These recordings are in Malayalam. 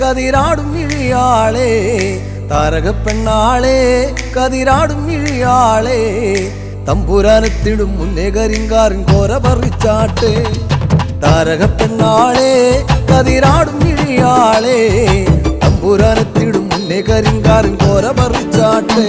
കതിരാടും ഇഴിയാളെ താരകപ്പെണ്ണാളെ കതിരാടും ഇഴിയാളെ തമ്പുരാനെത്തിടും മുന്നേ കരിങ്കാറിൻ കോര പറിച്ചാട്ടെ താരകപ്പെണ്ണാളെ കതിരാടും ഇഴിയാളെ തമ്പുരാനെത്തിടും മുന്നേ കരിങ്കാറിൻ കോര പറിച്ചാട്ടെ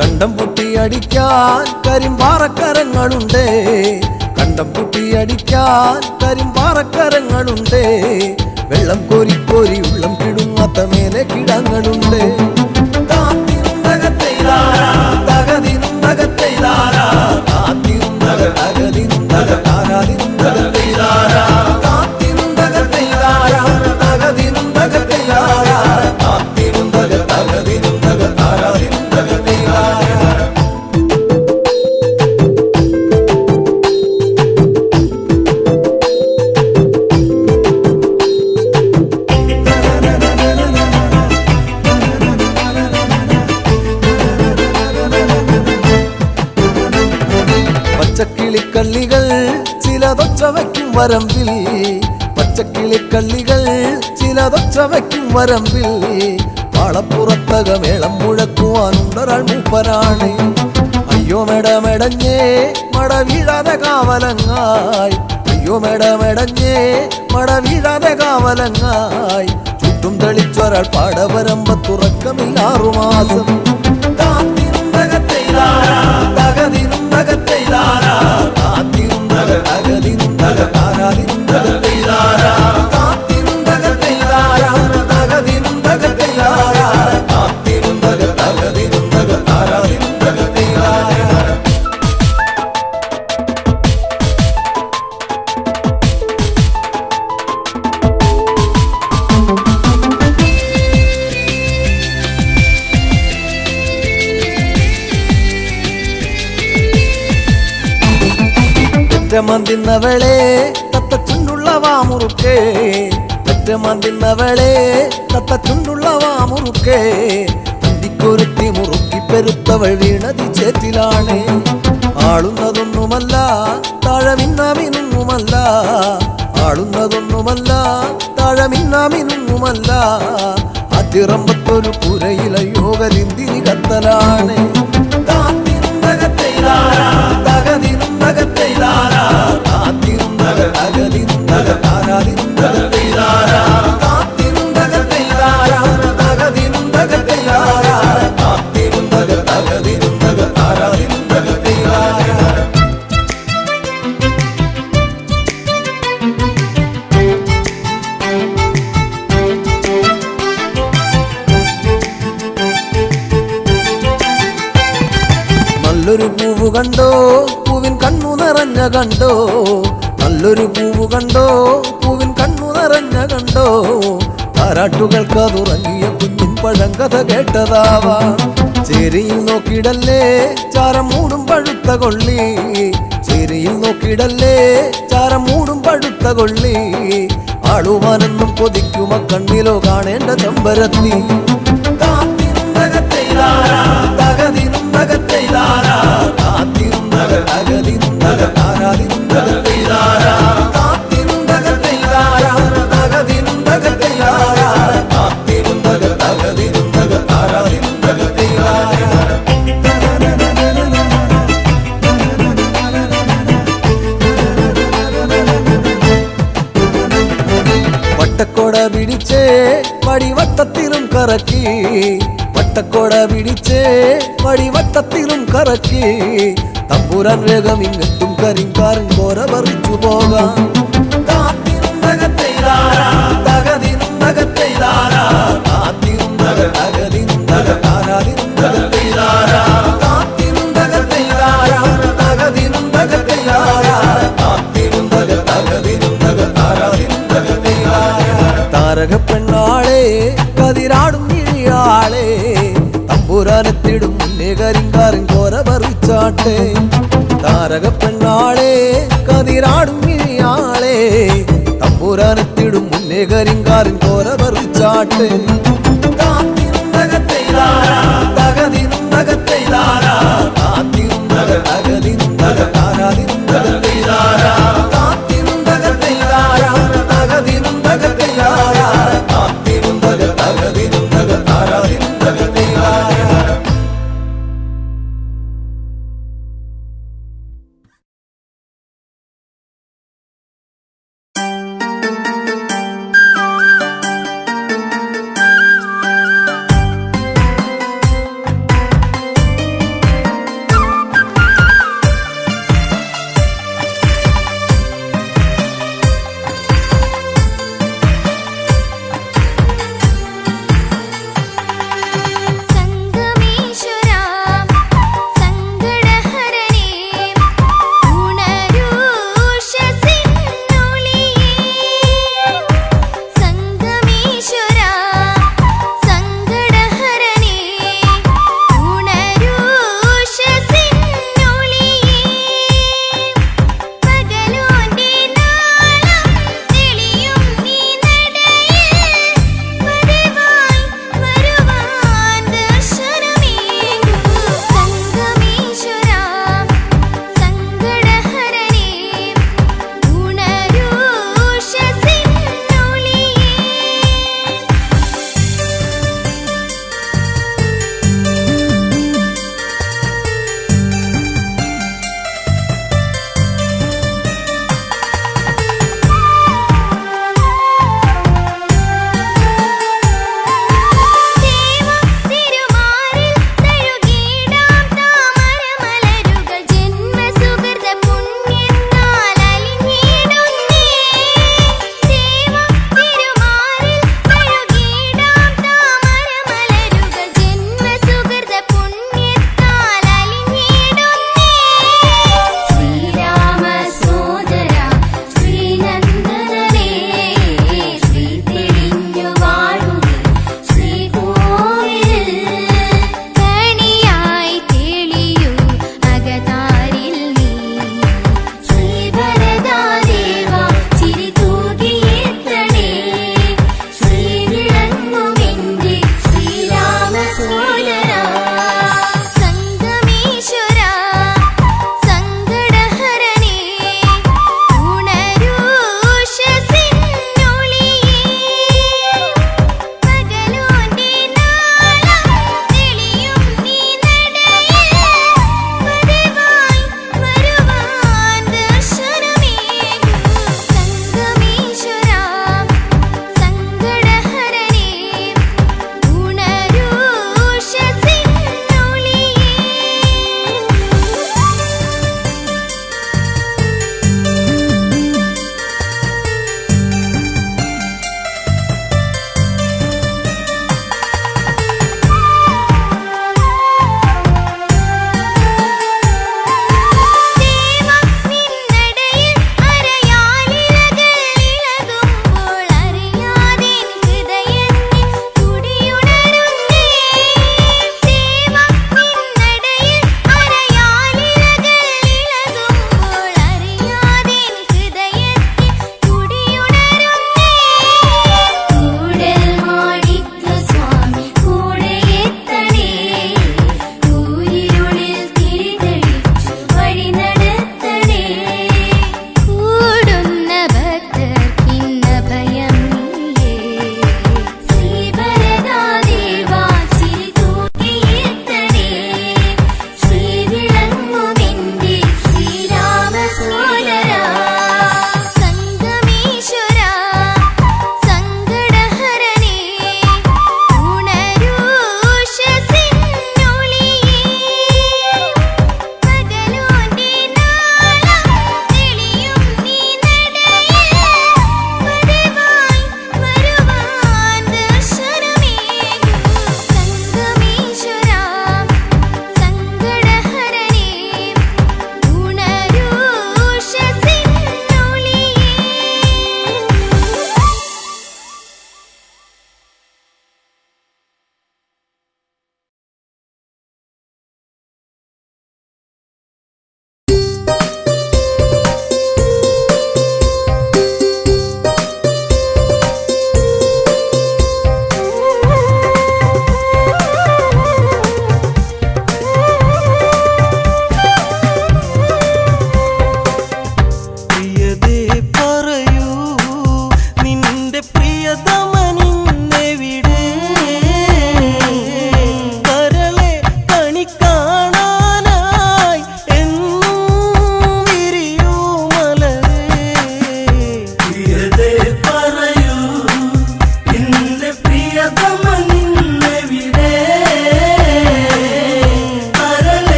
കണ്ടം പൊട്ടിയടിക്കാൻ കരിമ്പാറക്കരങ്ങളുണ്ട് കണ്ടം പൊട്ടിയടിക്കാൻ കരിമ്പാറക്കരങ്ങളുണ്ട് വെള്ളം കോരി കോരി ഉള്ളം കിടുങ്ങാത്ത മേലെ കിടങ്ങളുണ്ട് പച്ചക്കിളിക്കള്ളികൾ ചിലതൊച്ച വയ്ക്കും വരമ്പിൽ പച്ചക്കിളിക്കള്ളികൾ ചിലതൊച്ച വയ്ക്കും വരമ്പിൽ പാളപ്പുറത്തക മേളം മുഴക്കുവാനുണ്ടൊരാൾ മൂപ്പനാണ് അയ്യോ മെടമെടഞ്ഞേ മട വീഴാതെ കാവലങ്ങായി അയ്യോ മെടമെടഞ്ഞേ മട വീഴാതെ കാവലങ്ങായി ചുറ്റും തെളിച്ചൊരാൾ പാടവരമ്പത്തുറക്കമില്ലാറു മാസം പെറ്റമന്തിന്നവളെ തത്തച്ചുണ്ടുള്ള വാമുറുക്കേ പെറ്റമന്തിന്നവളെ തത്തച്ചുണ്ടുള്ള വാമുറുക്കേ അന്തിക്കൊരുത്തി മുറുക്കി പെരുത്തവൾ വീണതി ചേറ്റിലാണ് ആളുന്നതൊന്നുമല്ല താഴമിന്നാമിനുങ്ങുമല്ല ആളുന്നതൊന്നുമല്ല താഴമിന്നാമിനുങ്ങുമല്ല അതിറമ്പത്തൊരു പുരയിലയോ കരിന്തിരി കത്തലാണ് നല്ലൊരു പൂവ് കണ്ടോ പൂവിൻ കണ്ണു നിറഞ്ഞ കണ്ടോ നല്ലൊരു പൂവ് കണ്ടോ പൂവിൻ കണ്ണു നിറഞ്ഞ കണ്ടോ താരാട്ടുകൾക്ക് അതുറങ്ങിയ കുഞ്ഞിൻ പഴങ്കഥ കേട്ടതാവാ ചേരിയിൽ നോക്കിയിടല്ലേ ചാരം മൂടും പഴുത്ത കൊള്ളി ചേരിയിൽ നോക്കിയിടല്ലേ ചാരം മൂടും പഴുത്ത കൊള്ളി ആളുവാനെന്നും കൊതിക്കുമ കണ്ണിലോ കാണേണ്ട ചെമ്പരത്തി വട്ടക്കോട പിടിച്ചേ വടിവട്ടത്തിലും കറക്കി വട്ടക്കോട പിടിച്ചേ വടിവട്ടത്തിലും കറക്കി തമ്പുരാൻ വേഗം ഇങ്ങെത്തും കരിങ്കാരൻ കോര പറിച്ചു പോകാം താരകപ്പെണ്ണാളെ കതിരാടും ഇഴിയാളെ തമ്പുരാനെത്തിടും മുന്നേ കരിങ്കാരൻ കോര പറിച്ചാട്ടെ താരകപ്പെണ്ണാളെ കതിരാടും ഇഴിയാളെ തമ്പുരാൻ തമ്പുരാനെത്തിടും മുന്നേ കരിങ്കാരൻ കോര പറിച്ചാട്ടെ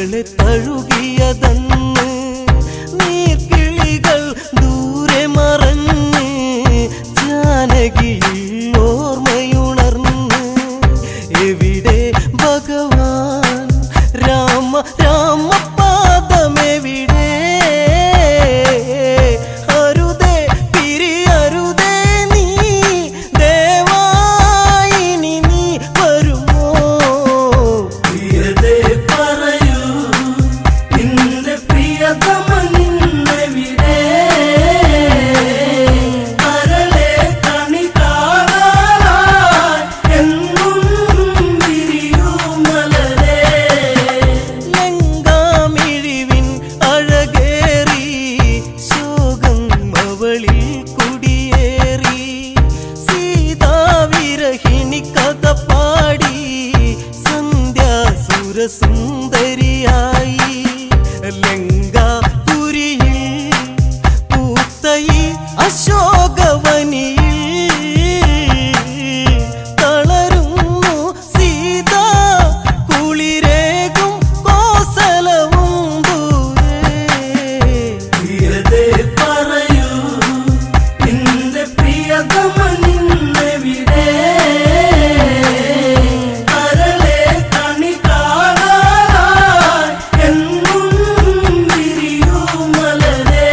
മകളെ തഴുകിയതന്ന് നീർക്കിളികൾ ദൂരെ മറഞ്ഞ് ജാനകിയിൽ ഓർമ്മയുണർന്ന് എവിടെ ഭഗവാൻ രാമ രാമപാദമെവിടെ അരുതേ പിരിയരുതേ നീ ദേവായിനി നീ വരുമോ പ്രിയതേ പറയൂ നിന്റെ പ്രിയതമ നിന്നെവിടെ കരളെ കണി കാണാനായി എന്നും വിരിയൂ മലരേ ലങ്കാമിഴിവിൻ അഴകേറി ശോകം അവളിൽ കുടിയേറി സീതാവിരഹിണി കഥ പാടി സന്ധ്യാസുരസുന്ദരിയായി ലങ്കാപുരിയിൽ പൂത്തയി അശോകവനിയിൽ തളരുന്നു സീത കുളിരേകും കോസലവും ദൂരെ പ്രിയതേ പറയൂ നിന്റെ പ്രിയതമ നിന്നെവിടെ കരളെ കണി കാണാനായി എന്നും വിരിയൂ മലരേ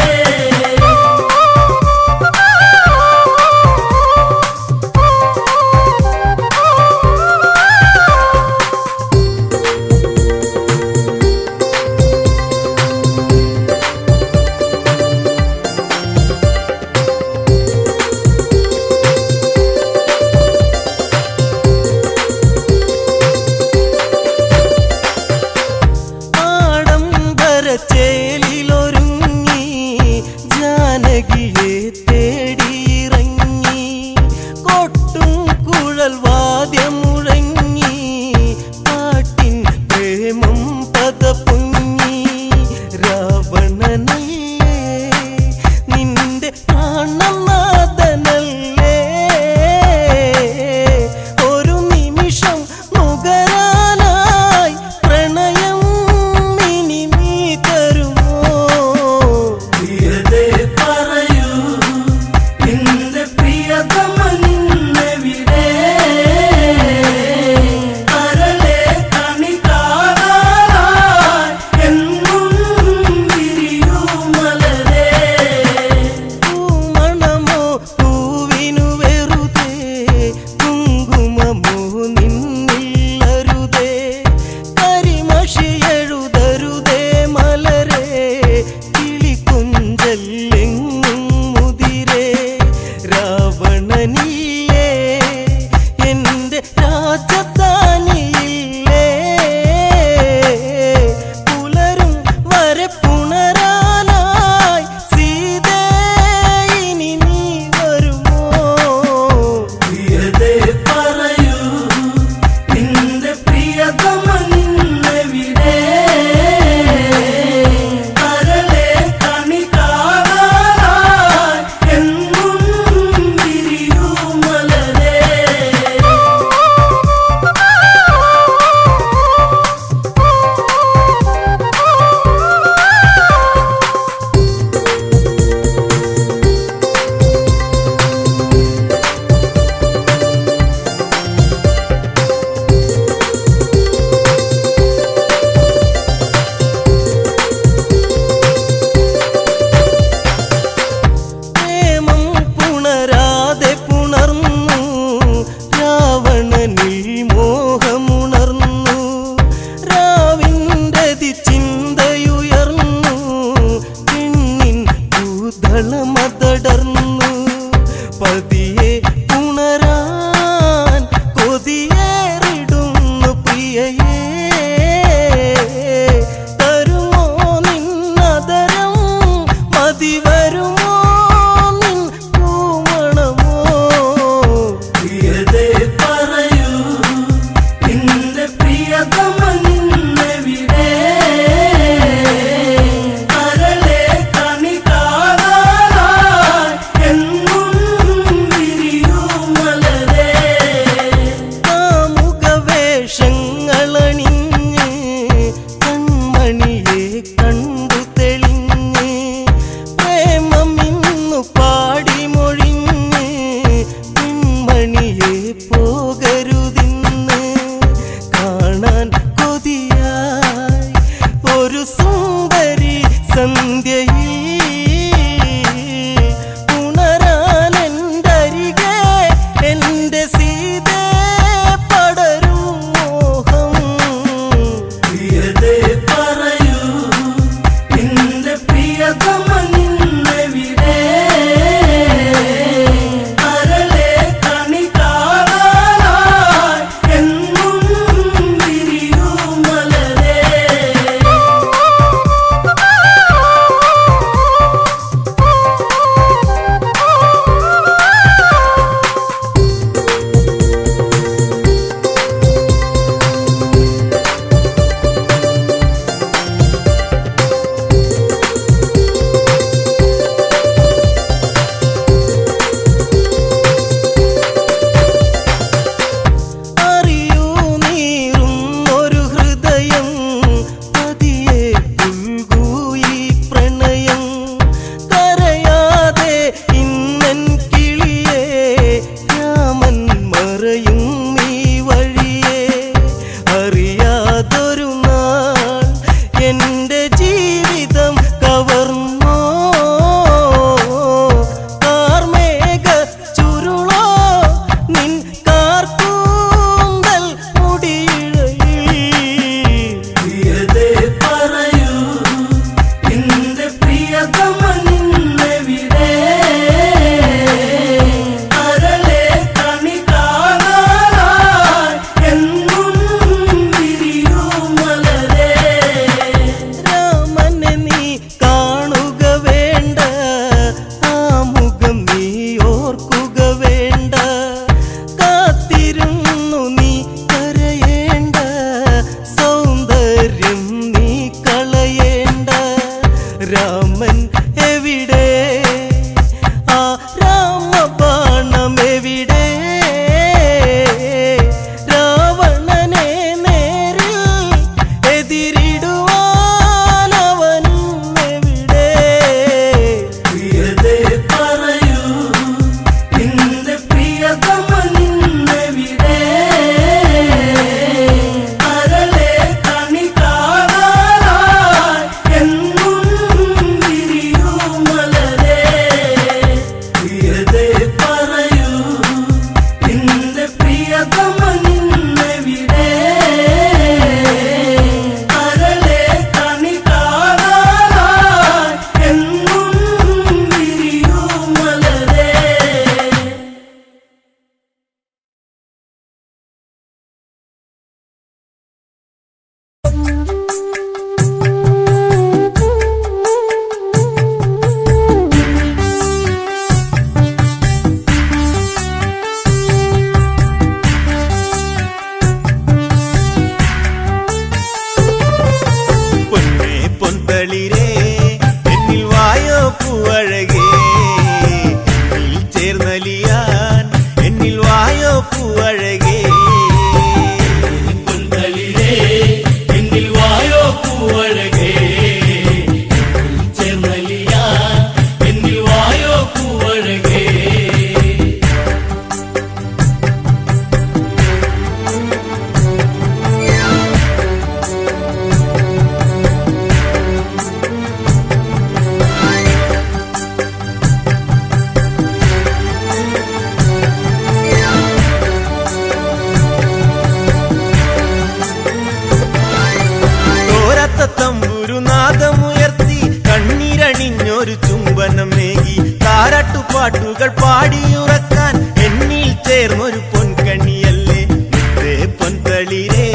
പാട്ടുകൾ പാടിയുറക്കാൻ എന്നിൽ ചേർന്നൊരു പൊൻകണിയല്ലേ മുത്തേ പൊൻതളിരേ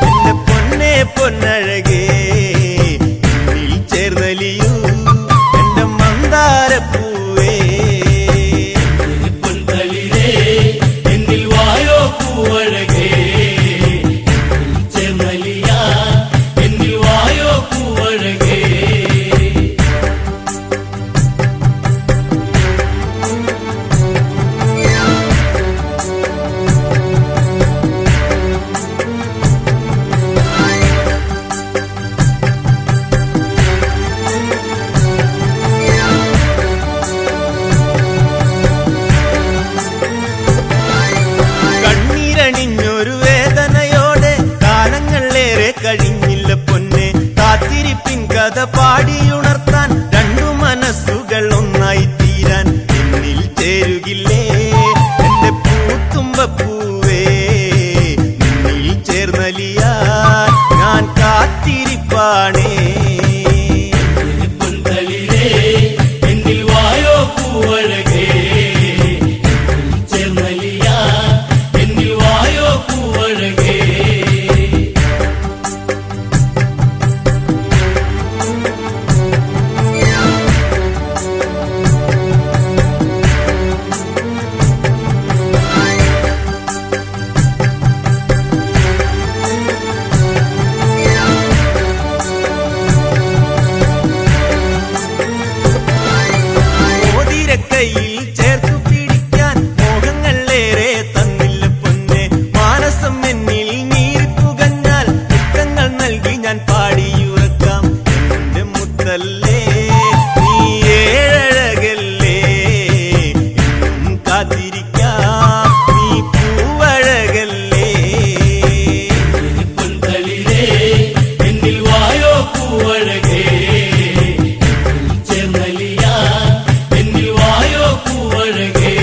എന്റെ പൊന്നേ പൊന്നഴകേ എന്നിൽ ചേർന്നലിയൂ എന്റെ മന്ദാരപ്പൂവേ പൊൻതളിരേ എന്നിൽ വായോ പൂവഴകേ ചേർന്നലിയാ എന്നിൽ വായോ പൂവഴകേ കണ്ണീരണിഞ്ഞൊരു വേദനയോടെ കാലങ്ങളേറെ കഴിഞ്ഞില്ല പൊന്നെ കാത്തിരിപ്പിൻ കഥ പാടിയുണർത്താൻ രണ്ടു മനസ്സുകൾ ഒന്നായി തീരാൻ എന്നിൽ ചേരുകില്ലേ എന്റെ പൂത്തുമ്പപ്പൂവേ നിന്നിൽ ചേർന്നലിയാൻ ഞാൻ കാത്തിരിപ്പാണേ പൊൻതളിരേ എന്നിൽ വായോ പൂവഴകേ ചേർന്നലിയാ എന്നിൽ വായോ പൂവഴകേ മോതിരക്കൈയിൽ ചേർത്തു പിടിക്കാൻ മോഹങ്ങളേറെ തന്നില്ല പൊന്നെ മാനസം എന്നിൽ നീറിപ്പുകഞ്ഞാൽ മുത്തങ്ങൾ നൽകി ഞാൻ പാടിയുറക്കാം എന്റെ മുത്തല്ലേ നീ ഏഴഴകല്ലേ എന്നും കാത്തിരിക്കാം നീ പൂവഴകല്ലേ പൊൻതളിരേ എന്നിൽ വായോ പൂവഴകേ ചേർന്നലിയാ എന്നിൽ വായോ പൂവഴകേ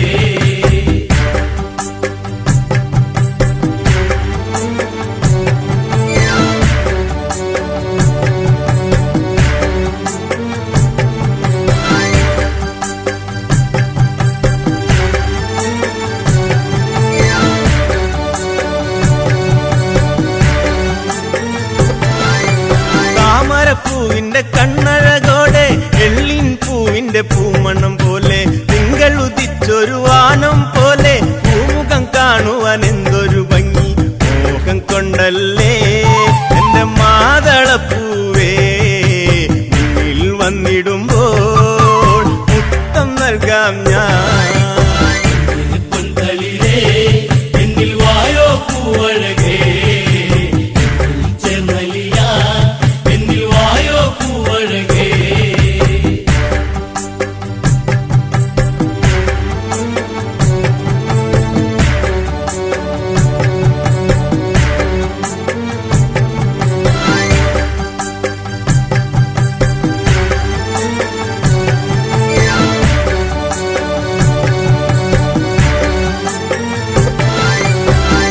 താമരപ്പൂവിന്റെ കണ്ണഴകോടെ എള്ളിൻ പൂവിന്റെ പൂമണം പോലെ തിങ്കൾ ഉദിച്ചൊരു വാനം പോലെ പൂമുഖം കാണുവാൻ എന്തൊരു ഭംഗി മോഹം കൊണ്ടല്ലേ എന്റെ മാതളപ്പൂവേ മുന്നിൽ വന്നിടുമ്പോൾ മുത്തം നൽകാം ഞാൻ പൊൻതളിരേ എന്നിൽ വായോ പൂവഴകേ ചേർന്നലിയാ എന്നിൽ വായോ പൂവഴകേ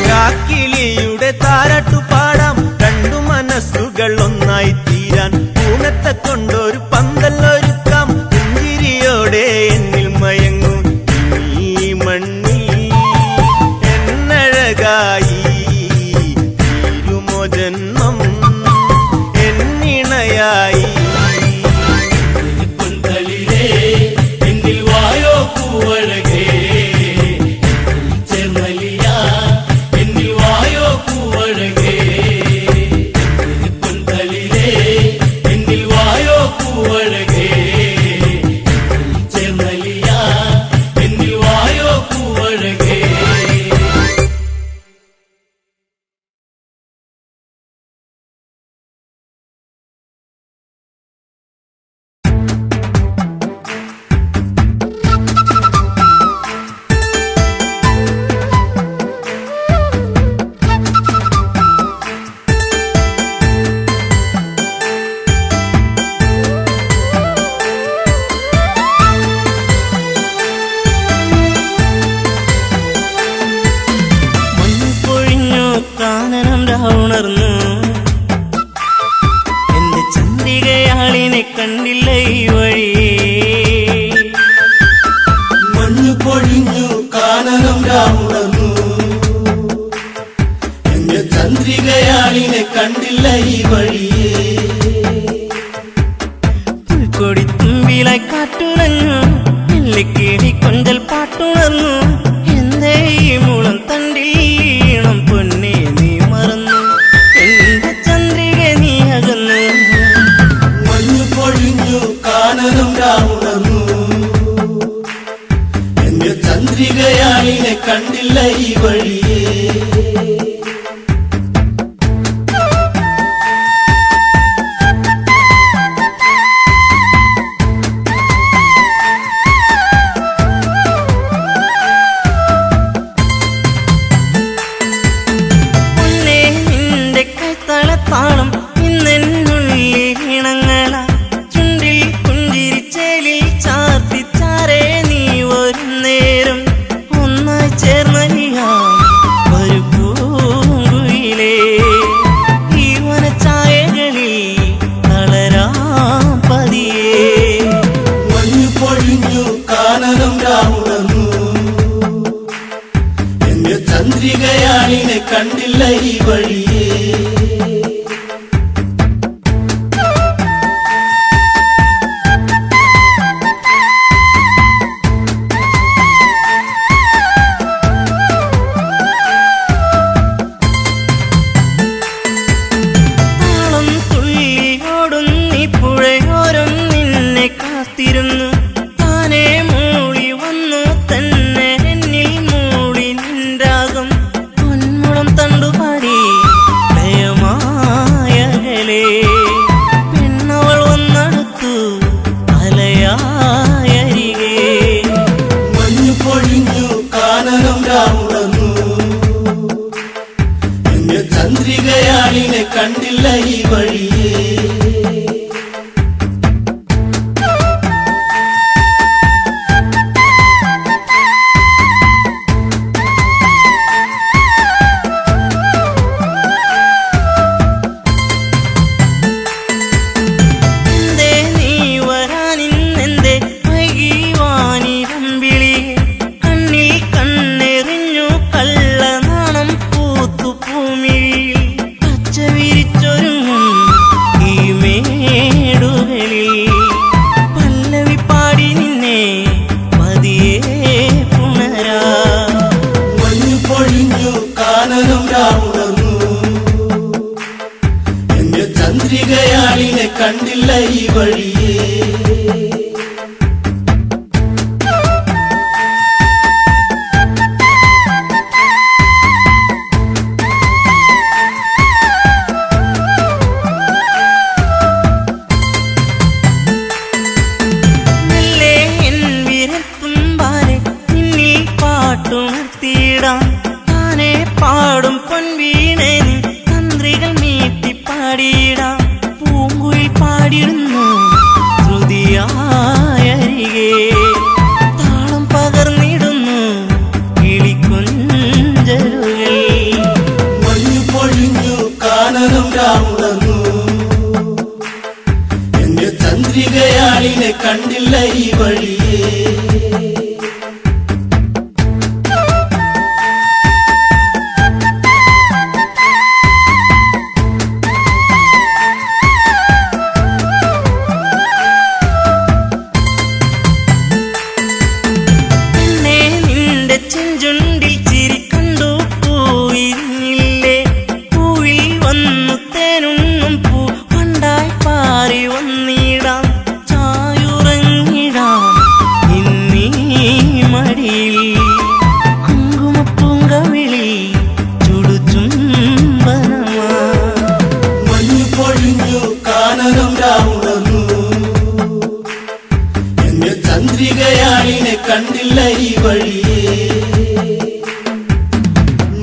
കാക്കിളിയുടെ താരാട്ടു പാടാം രണ്ടു മനസ്സുകൾ ഒന്നായി തീരാൻ പൂനത്തെ കൊണ്ടൊരു പന്തലൊരുക്കാം പുഞ്ചിരിയോടെ എന്നിൽ മയങ്ങും ഈ മണ്ണിൽ എന്നഴകായി തീരുമോ ജന്മം എന്നിണയായി പൊൻതളിരേ എന്നിൽ വായോ പൂവഴകേ ചേർന്നലിയാ എന്നിൽ വായോ പൂവഴകേ പൊൻതളിരേ എന്നിൽ വായോ പൂവഴകേ ചേർന്നലിയാ എന്നിൽ വായോ പൂവഴകേ ഉണർന്നു എന്റെ ചന്ദ്രികയാളിനെ കണ്ടില്ല ഈ വഴി മഞ്ഞു രാവുണർന്നു. എന്റെ ചന്ദ്രികയാളിനെ കണ്ടില്ല ഈ വഴിയേ. പുൽക്കൊടിത്തുമ്പിലായി കാറ്റുണർന്നു, നെല്ലിക്കേടി കൊഞ്ചൽ പാട്ടുണർന്നു. എന്തേ ഈ മുളം തണ്ടിൽ ഈണം പൊന്നെ നീ മറന്നു, എന്റെ ചന്ദ്രിക നീ അകന്നു. മഞ്ഞു പൊഴിഞ്ഞു കാനനം രാവുണർന്നു. എന്റെ ചന്ദ്രികയാളിനെ കണ്ടില്ല ഈ വഴിയേ. താളം ഇന്നെന്നുള്ളിൽ ഇണങ്ങള ചുണ്ടിൽ പുഞ്ചിരിച്ചേലിൽ ചാർത്തി ചാരേ നീ വരും നേരം ഒന്നായി ചേർന്നലിയാം ഒരു പൂങ്കുയിലേ. ഈ വനച്ചായകളിൽ തളരാം പതിയേ. മഞ്ഞു പൊഴിഞ്ഞു കാനനം രാവുണർന്നു. എന്റെ ചന്ദ്രികയാളിനെ കണ്ടില്ല ഈ വഴിയേ. താനേ മൂളി വന്നു തന്നെ എന്നിൽ മൂളി നിൻരാഗം പൊന്മുളം തണ്ടുപാടി ലയമായകലേ. പെണ്ണവൾ വന്നടുത്തു അലയായരികേ. മഞ്ഞു പൊഴിഞ്ഞു കാനനം രാവുണർന്നു. എന്റെ ചന്ദ്രികയാളിനെ കണ്ടില്ല ഈ വഴിയേ. എന്റെ ചന്ദ്രികയാളിനെ കണ്ടില്ല ഈ വഴിയേ. പാടും പൊൻവീണേ തന്ത്രികൾ മീട്ടി പാടിയിടാം. പൂങ്കുയിൽ പാടിടുന്നു ശ്രുതിയായരികേ. താളം പകർന്നിടുന്നു കിളിക്കൊഞ്ചലുകൾ. മഞ്ഞു പൊഴിഞ്ഞു കാനനം രാവുണർന്നു. എന്റെ ചന്ദ്രികയാളിനെ കണ്ടില്ല ഈ വഴിയേ. ചെഞ്ചുണ്ടിൽ ചിരി കണ്ടു പൂവിരിഞ്ഞില്ലേ. പൂവിൽ വന്നു തേനുണ്ണും പൂ പണ്ടായി പാറി വന്നിടാം. ചായുറങ്ങിടാം ഇന്നീ മടിയിൽ കുങ്കുമപ്പൂങ്കവിളി ചുടുചുംബനമാ. മഞ്ഞു പൊഴിഞ്ഞു കാനനം രാവുണർന്നു. എന്റെ ചന്ദ്രികയാളിനെ കണ്ടില്ല ഈ വഴിയേ.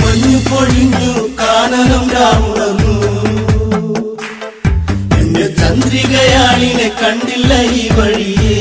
മഞ്ഞു പൊഴിഞ്ഞു കാനനം രാവുണർന്നു. എന്റെ ചന്ദ്രികയാളിനെ കണ്ടില്ല ഈ വഴിയേ.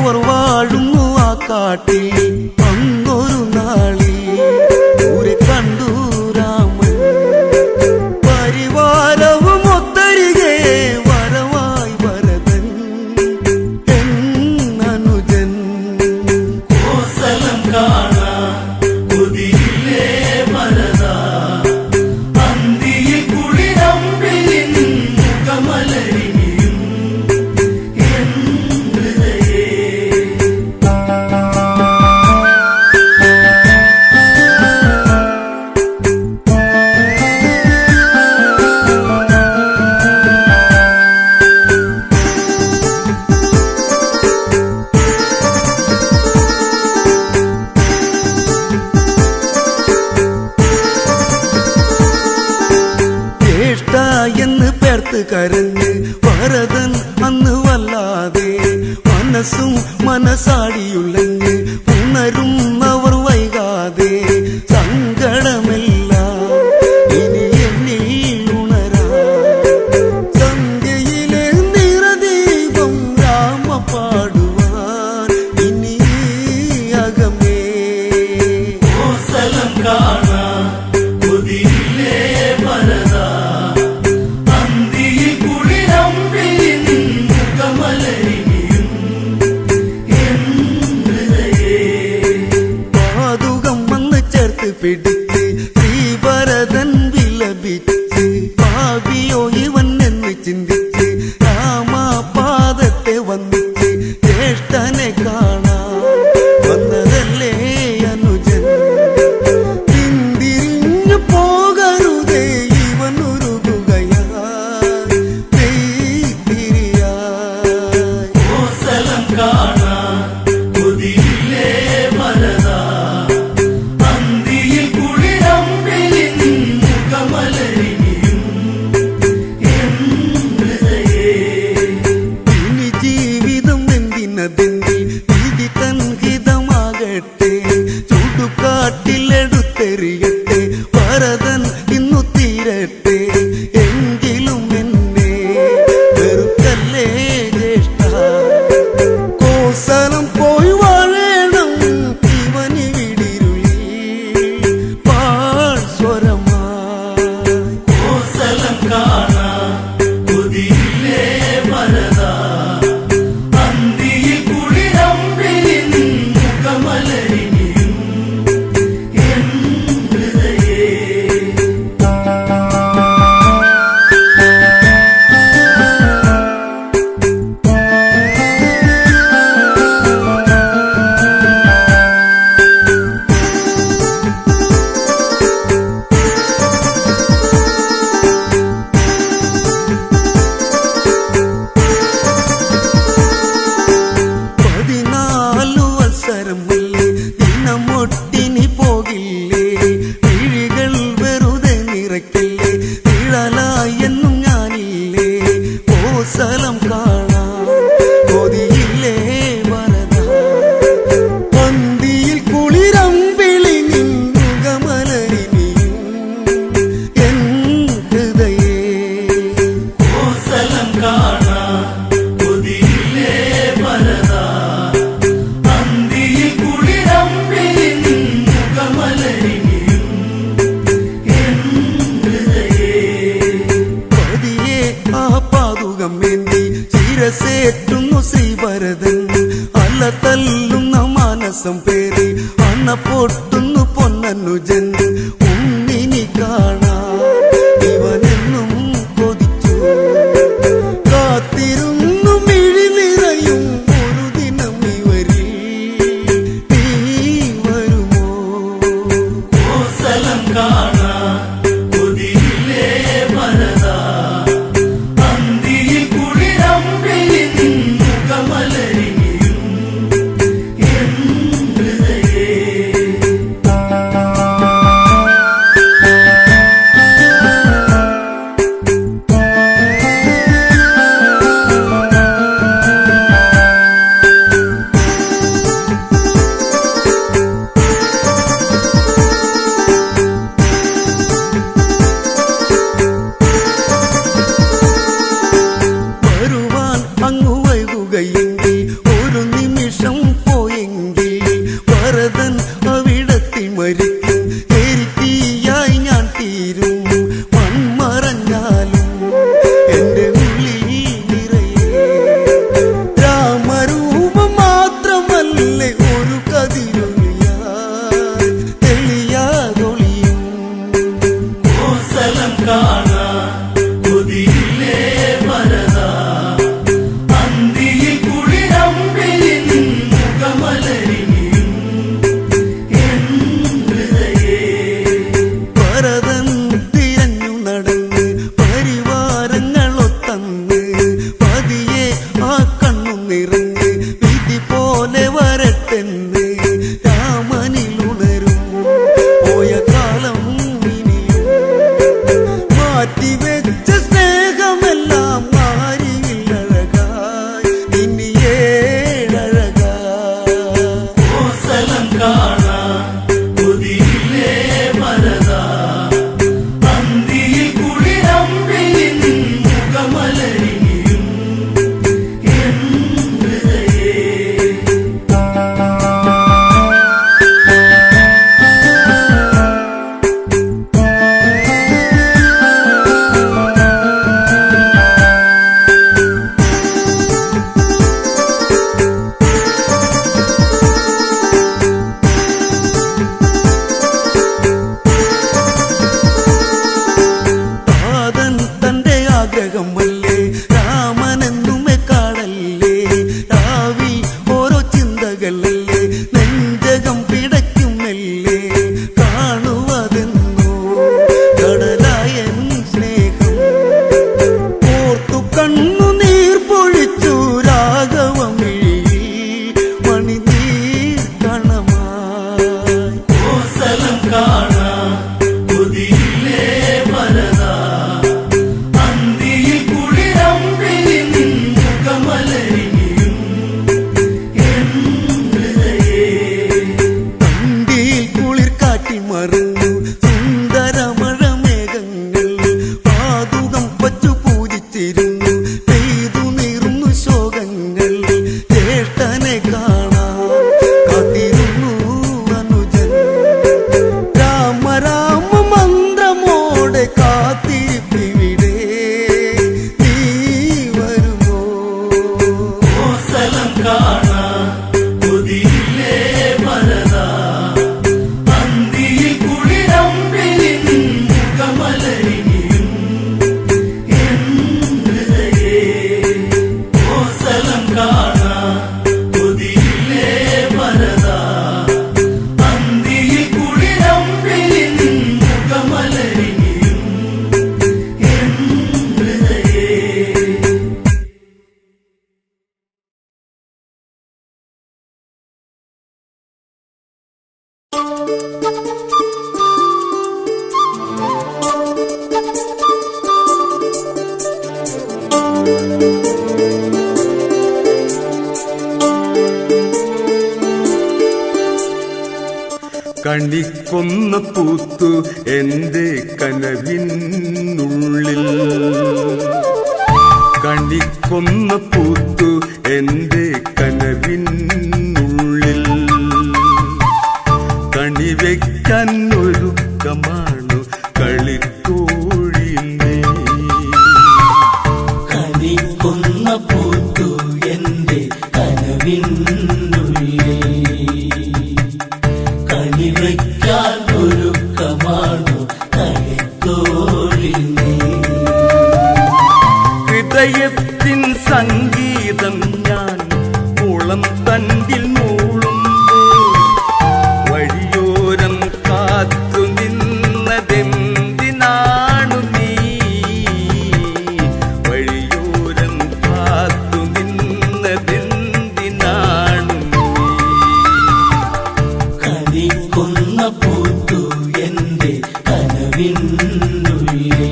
അവർ വാഴുന്നു ആ കാട്ടിൽ. അന്നൊരു നാളിൽ ദൂരെ കണ്ടു രാമൻ പരിവാരവും ഒത്തരികെ വരവായി ഭരതൻ എന്നനുജൻ. കോസലം കാണാൻ കൊതിയില്ലേ ഭരതാ, അന്തിയിൽ കുളിരമ്പിളിൻ മുഖമലരിയും എൻ ഹൃദയേ. ജ്യേഷ്ഠ എന്ന് പേർത്ത് കരഞ്ഞ് ഭരതൻ അന്ന് വല്ലാതെ മനസ്സും മനസാടിയുള്ളഞ്ഞ് ഉണരുന്നവർ വൈകാതെ. സങ്കടമെല്ലാം ഇനി എന്നിൽ ഉണരാ, സന്ധ്യയിലെ നിറദീപം രാമ പാടുവാൻ ഇനി അകമേ. കോസലം കാണാൻ കൊതിയില്ലേ ഭരതാ, അന്തിയിൽ കുളിരമ്പിളിൻ മുഖമലരിയും എൻ ഹൃദയേ. പാതുകം വന്ന് ചേർത്ത് പിടിച്ച് ശ്രീഭരതൻ വിലപിച്ച് ഭാവിയോ ഇവൻ എന്ന് ചിന്തിച്ച് രാമപാദത്തെ വന്നിച്ച് ജ്യേഷ്ഠനെ കാണാൻ വന്നതല്ലേ അനുജൻ. പിന്തിരിഞ്ഞു പോകരുതേ ഇവൻ ഉരുകുകയായി പെയ്തിരിയായി. കോസലം കാണാൻ കൊതിയില്ലേ ഭരതാ, അന്തിയിൽ കുളിരമ്പിളിൻ മുഖമലരിയും എൻ ഹൃദയേ. ഇനി ജീവിതം എന്തിനതെന്തിൽ വിധി തൻ ഹിതമാകട്ടെ, ചുടുകാട്ടിലെടുത്തെറിയട്ടെ ഭരതൻ ഇന്നു തീരട്ടെ. എങ്കിലും എന്നെ വെറുക്കല്ലേ ജ്യേഷ്ഠ, കോസലം പോയി വാഴണം ഇവനിവിടിരുളിൽ പാഴ്സ്വരമായി. കോസലം കാണാൻ കൊതിയില്ലേ ഭരതാ, അന്തിയിൽ കുളിരമ്പിളിൻ മുഖമലരിയും എൻ ഹൃദയേ. ശിരസേറ്റുന്നു ശ്രീഭരതൻ അല്ല തല്ലുന്ന മാനസം പേറി അണ പൊട്ടുന്നു പൊന്നനുജൻ ഉണ്ണിനി കാണാ ഇവനെന്നും കൊതിച്ചു കാത്തിരുന്നു മിഴി നിറയും ഒരു ദിനം ഇവരിൽ നീ വരുമോ കോസലം കാണാ കൊതിയില്ലേ ഭരതാ അന്തിയിൽ കുളിരമ്പിളിൻ മുഖമലരിയും എൻ ഹൃദയേ പകലല്ലേ നെഞ്ചകം പിടയ്ക്കും മെല്ലെ കാണുവതെന്നോ കടലായ സ്നേഹം ഓർത്തു കണ്ണുനീർ പൊഴിച്ചു രാഘവമിഴി മണിനീർ കണമായി കോസലം കാണാൻ കൊതിയില്ലേ വരദാ അന്തിയിൽ കുളിരമ്പിൽ നിൻ മുഖമലരിയും എൻ ഹൃദയേ അന്തിയിൽ കുളിർ കാറ്റി മറന്നു സുന്ദര മഴമേഘങ്ങൾ പാതുകം പച്ചു പൂജിച്ചിരുന്നു പെയ്തു നീർന്നു ശോകങ്ങൾ ജ്യേഷ്ഠനെ കാണാൻ കാത്തിരുന്നു അനുജൻ രാമ രാമ മന്ത്രമോടെ കാത്തിരിപ്പിവിടെ നീ വരുമോ കോസലം കാണാൻ കൊതിയില്ലേ വരദാ അന്തിയിൽ കുളിരമ്പിൽ നിൻ മുഖമലരിയും എൻ ഹൃദയേ കോസലം കാണാൻ കൊതിയില്ലേ വരദാ അന്തിയിൽ കുളിരമ്പിൽ നിൻ മുഖമലരിയും എൻ ഹൃദയേ കണിക്കൊന്ന പൂത്തു എന്റെ കനവിനുള്ളിൽ കണിക്കൊന്ന പൂത്തു എന്റെ കനവിനുള്ളിൽ കണിവെക്കാൻ ഒരുക്കമാണു കളിത്തോഴിൽ നീ കണിക്കൊന്ന പൂത്തു എന്റെ കനവിനുള്ളിൽ കണിവയ്ക്കാൻ ഒരുക്കമാണു കളിത്തോഴിൽ നീ ഹൃദയത്തിൻ സംഗീതം ഞാൻ മുളം തണ്ടിൽ മൂളുമ്പോൾ വഴിയോരം കാത്തു നിന്നതെന്തിനാണു നീ വഴിയോരം കാത്തു നിന്നതെന്തിനാണു നീ കണിക്കൊന്ന പൂത്തു എന്റെ കനവിനുള്ളിൽ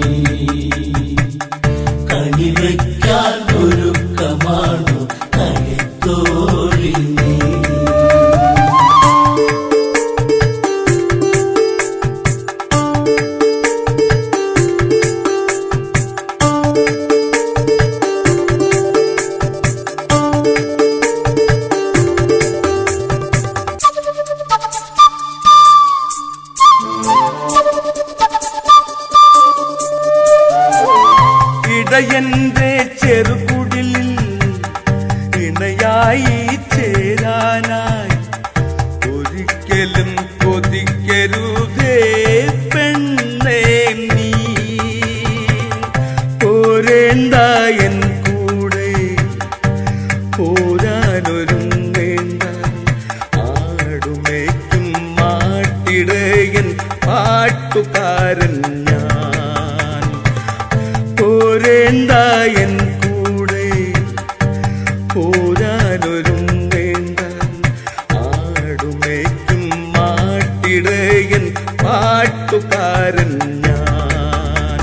കണിവയ്ക്കാൻ ഒരുക്കമാണു കളിത്തോഴിൽ നീ ഇടയന്റെ ചെറുകുടിലിൽ ഇണയായി ചേരാനായി ഒരിക്കലും കൊതിക്കരുതേ പെണ്ണേ നീ പോരേണ്ട എൻ കൂടെ പോരാനൊരുങ്ങേണ്ട ആടുമേക്കും മാട്ടിടയൻ പാട്ടുകാരൻ ഞാൻ പോരേണ്ട എൻ കൂടെ പോരാനൊരുങ്ങേണ്ട ആടുമേക്കും മാട്ടിടയൻ പാട്ടുകാരൻ ഞാൻ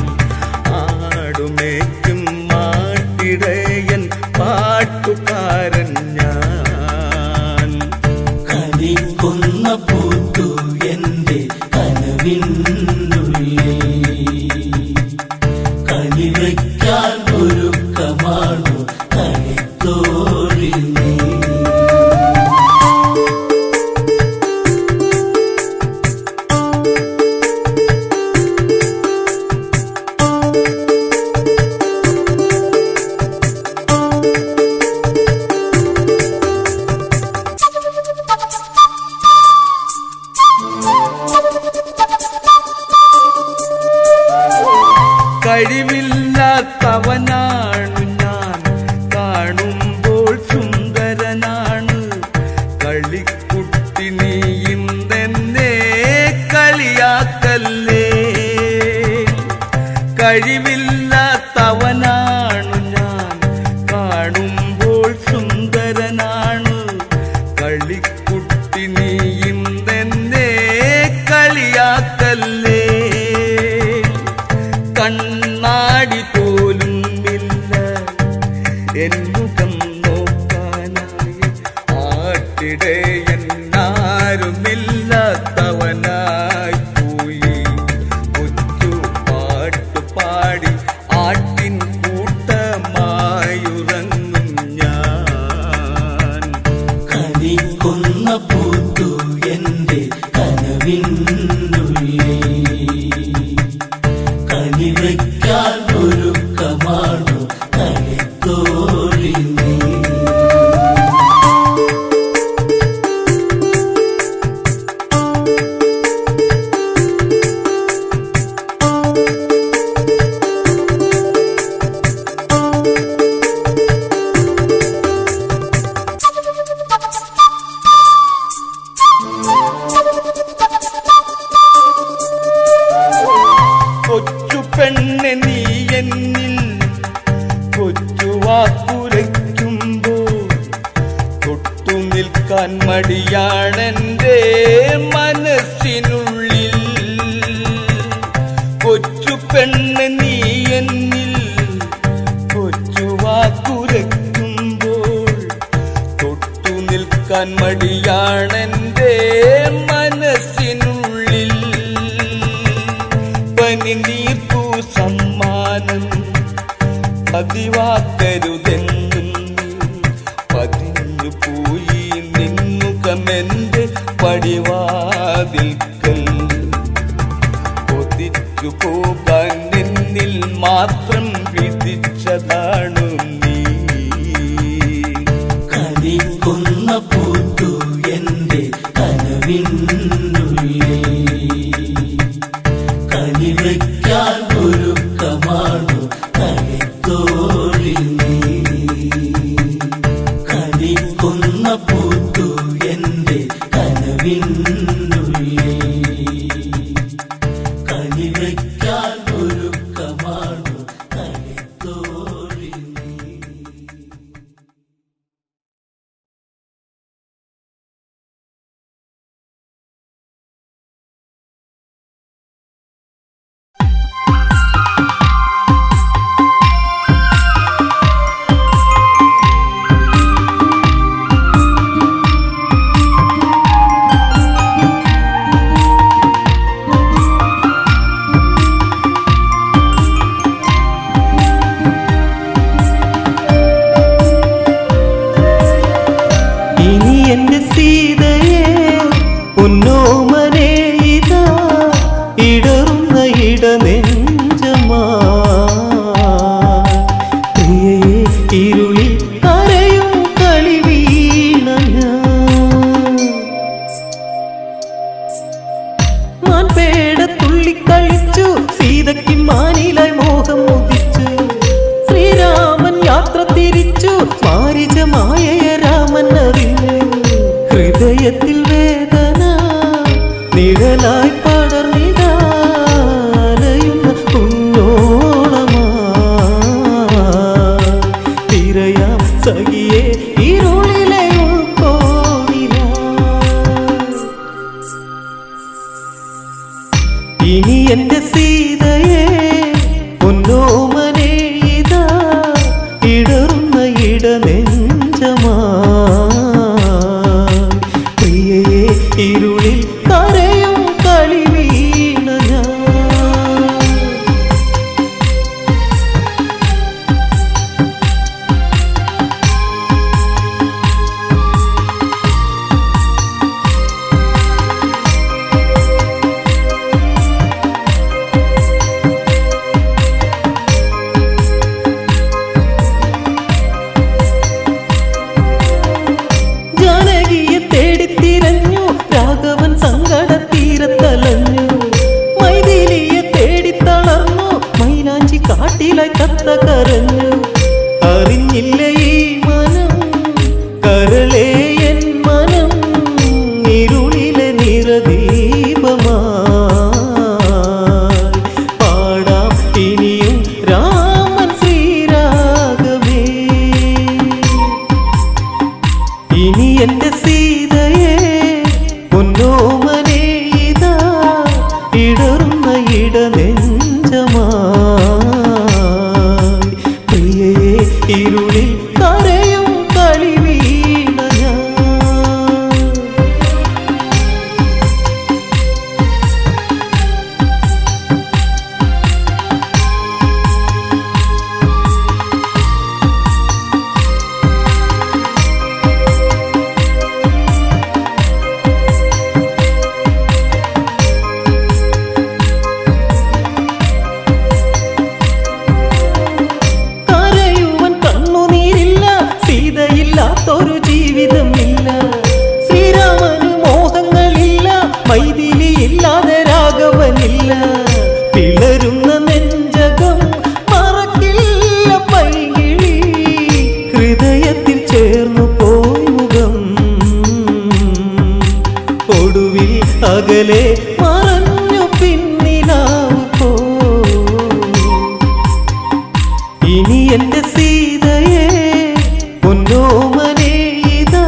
ആടുമേക്കും മാട്ടിടയൻ പാട്ടുകാരൻ ഞാൻ കണിക്കൊന്ന പൂത്തു എന്റെ കനവിനുള്ളിൽ കണിവയ്ക്കാൻ ഒരുക്കമാണു കളിത്തോഴിൽ നീ കഴിവില്ലാത്തവനാണു ഞാൻ കാണുമ്പോൾ സുന്ദരനാണ് കളിക്കുട്ടി നീ ഇന്നെന്നെ കളിയാക്കല്ലേ. കഴിവില്ലാത്തവനാണു ഞാൻ, കാണുമ്പോൾ സുന്ദരനാണ്. കളിക്കുട്ടി നീ ഇന്നെന്നെ കളിയാക്കല്ലേ. കണ്ണാടി പോലും ഇല്ല എന്നുകം നോക്കാനായി, ആട്ടിടയൻ ആരുമില്ലാത്തവനായി പോയി. കൊച്ചു പാട്ടുപാടി ആട്ടിൻ കൂട്ടമായുറങ്ങും ഞാൻ. കണിക്കൊന്ന പൂത്തു എന്റെ കനവിനുള്ളിൽ, കണിവയ്ക്കാൻ ഒരുക്കമാണു കളിത്തോഴി നീ. കൊച്ചു പെണ്ണെ നീ എന്നിൽ കൊച്ചു വാക്കുരയ്ക്കുമ്പോൾ തൊട്ടു നിൽക്കാൻ മടിയാണെൻ്റെ മനസ്സിനുള്ളിൽ. കൊച്ചു പെണ്ണെ നീ എന്നിൽ കൊച്ചു വാക്കുരയ്ക്കുമ്പോൾ തൊട്ടു നിൽക്കാൻ മടിയാണെൻ്റെ മനസ്സിനുള്ളിൽ. പനിനീർപ്പൂ സമ്മാനം പതിവാക്കരുതെന്നും പതിഞ്ഞു പോയി നിന്നുകമെന്റെ പടിവാതിൽക്കൽ. കൊതിച്ചു പോകാൻ നിന്നിൽ മാത്രം വിധിച്ചതാണു നീ. കണിക്കൊന്ന പൂത്തു എന്റെ കനവിനുള്ളിൽ, കണിവയ്ക്കാൻ ഒരുക്കമാണു കളിത്തോഴി നീ. കണിക്കൊന്ന പൂത്തു എന്റെ കനവിനുള്ളിൽ, കണിവയ്ക്കാൻ ഒരുക്കമാണു കളിത്തോഴി നീ. ഇനി എന്റെ സീതയെ പൊന്നോമനെ ഇതാ ഇടറുന്ന ഇടനെഞ്ചമാ. പ്രിയയെ ഇരുളിൽ കരയും കളി വീണ മാൻപേട തുള്ളിക്കളിച്ചു, സീതയ്ക്ക് മാനിലായി മോഹം മുദിച്ചു. ശ്രീരാമൻ യാത്ര തിരിച്ചു, മാരിജമായ രാമൻ അറിഞ്ഞു. ഹൃദയത്തിൽ വേദന നിഴലായി പടർന്നിടാലയുന്ന കുഞ്ഞോളമാ. തിരയാം സഖിയെ ഇരുളിലെ ഉൾക്കോണില. ഇനി എന്റെ സീതയെ പൊന്നോമനെ ഇതാ ഇടറുന്ന ഇടനെഞ്ചമാ. പ്രിയയെ ഇരുളിൽ കരയും കളി വീണ ഞാൻ. കാട്ടിലായി കത്ത കരഞ്ഞു. അറിഞ്ഞില്ല ഈ മനം കരളേ എൻ മനം ഒടുവിൽ അകലെ മറഞ്ഞു പിന്നിലാവു പോ. ഇനി എന്റെ സീതയെ പൊന്നോമനെ ഇതാ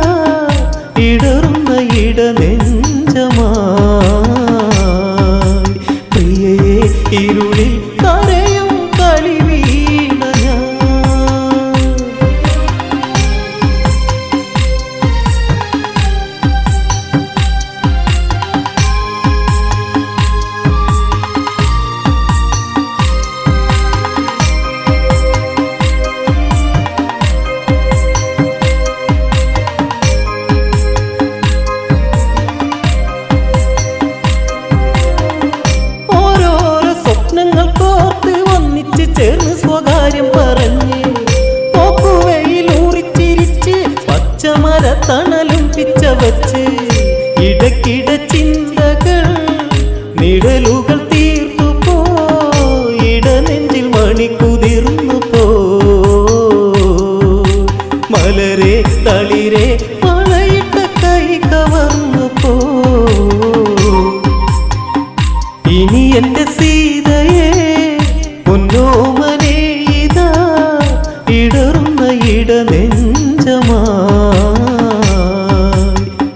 ഇടറുന്ന ഇടനെഞ്ചമായി. പ്രിയയെ ഇരുളിൽ കരയും കളി വീണ ഞാൻ. ചേർന്ന് സ്വകാര്യം പറഞ്ഞ് പോക്കുവയിലൂറിച്ചിരിച്ച് പച്ചമര തണലും പിച്ച വച്ച് ഇടയ്ക്കിട ചിന്തകൾ നിഴലുകൾ തീർത്തു പോ. ഇടനെഞ്ചിൽ മണി കുതിർന്നു പോ. മലരെ തളിരെ മഴയിട്ട കൈ കവർന്നു പോ. ഇനി എന്റെ സീതയെ പൊന്നോമനെ ഇതാ ഇടറുന്ന ഇടനെഞ്ചമായി.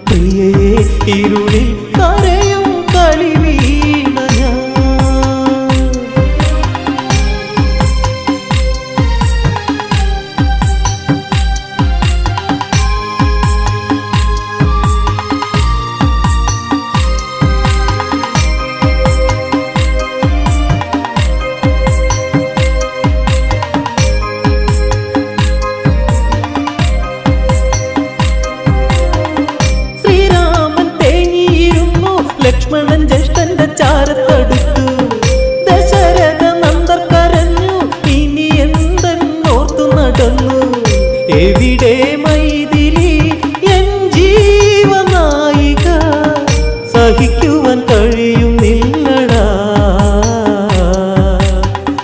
പ്രിയയെ ഇരുളിൽ കരയും കളി വീണ ഞാൻ. ലക്ഷ്മണൻ ജ്യേഷ്ഠന്റെ ചാരത്തടുത്തു. ദശരഥ നന്ദർ കരഞ്ഞു, ഇനി എന്തെന്നോർത്തു നടന്നു. എവിടെ മൈഥിലി എൻ ജീവനായിക, സഹിക്കുവാൻ കഴിയുന്നില്ലടാ.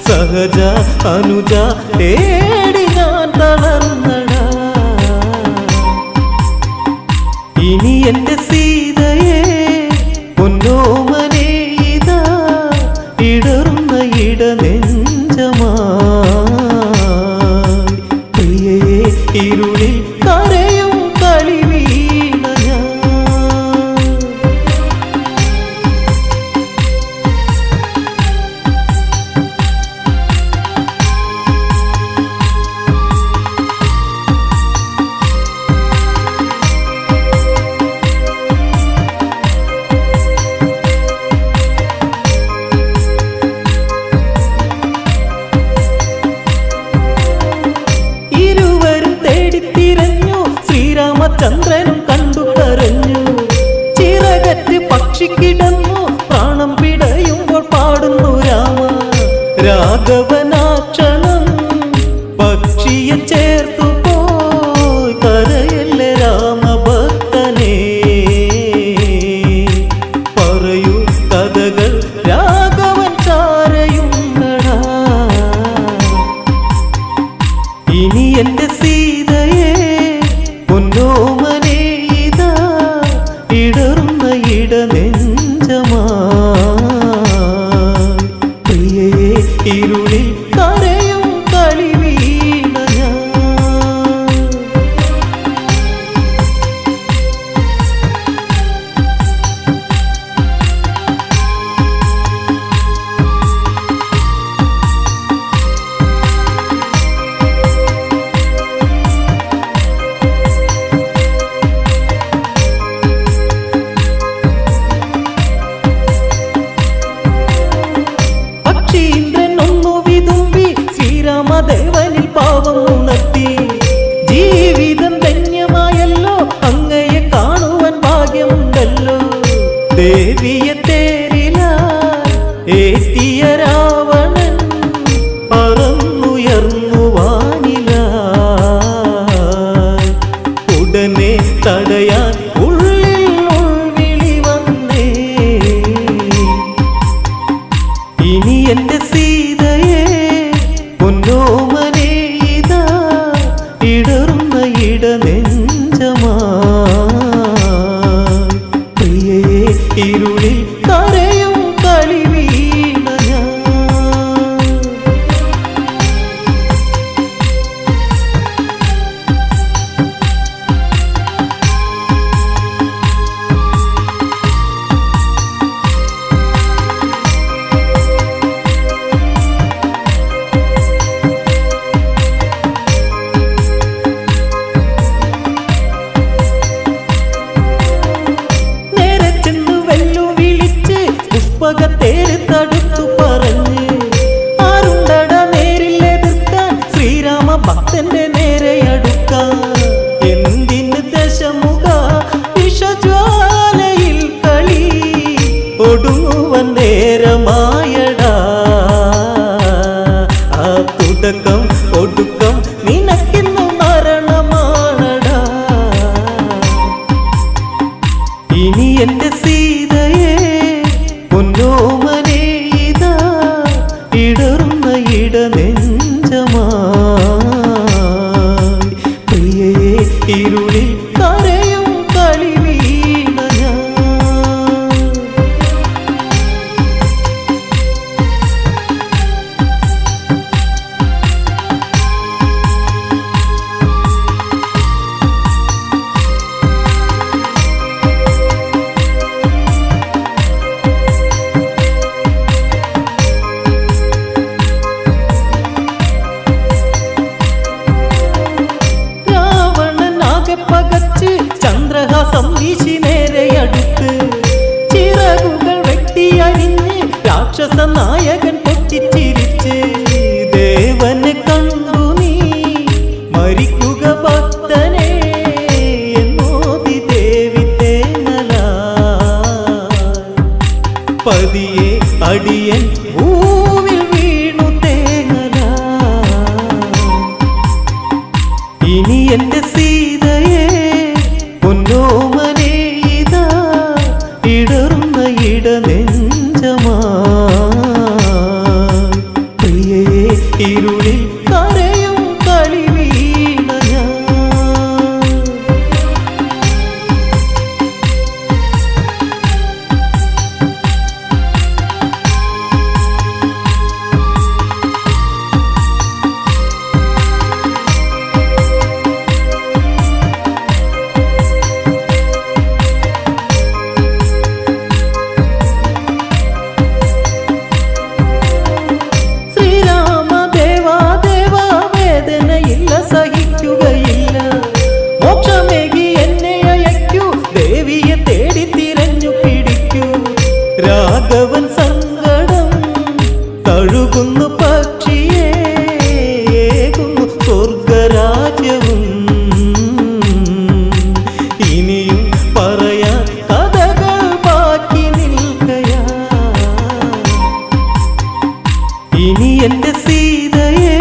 സഹജ അനുജ തേടി ഞാൻ തളർന്നടാ. ഇനി എന്റെ സീതയെ പൊന്നോമനെ ഇതാ ഇടറുന്ന ഇടനെഞ്ചമായി. പ്രിയയെ ഇരുളിൽ കരയും കളി വീണ ഞാൻ. ചന്ദ്രനും കണ്ടു കരഞ്ഞു. ചിറകറ്റ് പക്ഷിക്കിടന്നു പ്രാണം പിടയുമ്പോൾ പാടുന്നു രാമ. രാഘവനാക്ഷണം പക്ഷിയെ ചേർത്തു പോയി. കരയല്ലേ രാമഭക്തനെ, പറയൂ കഥകൾ രാഘവൻ ചാരയുണ്ടടാ. ഇനി എന്റെ സീതയെ പൊന്നോമനെ ഇതാ ഇടറുന്ന ഇടനെഞ്ചമായി. പ്രിയയെ ഇരുളിൽ കരയും കളി വീണ ഞാൻ. ഇരുളിൽ കരയും കളിവീണ ഞാൻ. പുഷ്പകത്തേര് തടുത്തു പറഞ്ഞ് ആരുണ്ടട നേരിലെതിർക്കാൻ ശ്രീരാമ ഭക്തന്റെ നേരെ അടുക്കാൻ. എന്തിന് ദശമുഖ വിഷജ്വാലയിൽ കളി ഒടുങ്ങുവൻ നേരമായടാ. ആ തുടക്കം ഒടുക്കം നിനക്കിന്നു മരണമാണടാ. ഇനി എന്റെ സീതയെ പൊന്നോമനേ ഇതാ ഇടറുന്ന ഇടനെഞ്ചമായി. പ്രിയയെ ഇരുളിൽ കരയും കളിവീണ ഞാൻ. പകച്ച് ചന്ദ്രഹാസം വീശി നേരെ അടുത്ത് ചിറകുകൾ വെട്ടിയരിഞ്ഞ് രാക്ഷസ നായകൻ പൊട്ടിച്ചിരിച്ച്. ദേവനെ കണ്ടു നീ മരിക്കുക ഭക്തനെ എന്നോതി ദേവി തേങ്ങലായി. പതിയെ അടിയൻ ഭൂവിൽ വീണു തേങ്ങലായി. ഇനി എന്റെ സീതയെ പൊന്നോമനേ ഇതാ ഇടറുന്ന ഇടനെഞ്ചമായി. പ്രിയയെ ഇരുളിൽ കരയും കളിവീണ ഞാൻ. സഹിക്കുകയില്ല മോക്ഷമേകി എന്നെ അയക്കൂ. ദേവിയെ തേടി തിരഞ്ഞു പിടിക്കൂ. രാഘവൻ സങ്കടം തഴുകുന്നു പക്ഷിയെ ഏകുന്നു സ്വർഗരാജ്യവും. ഇനിയും പറയാൻ കഥകൾ ബാക്കി നിൽക്കയാ. ഇനി എന്റെ സീതയെ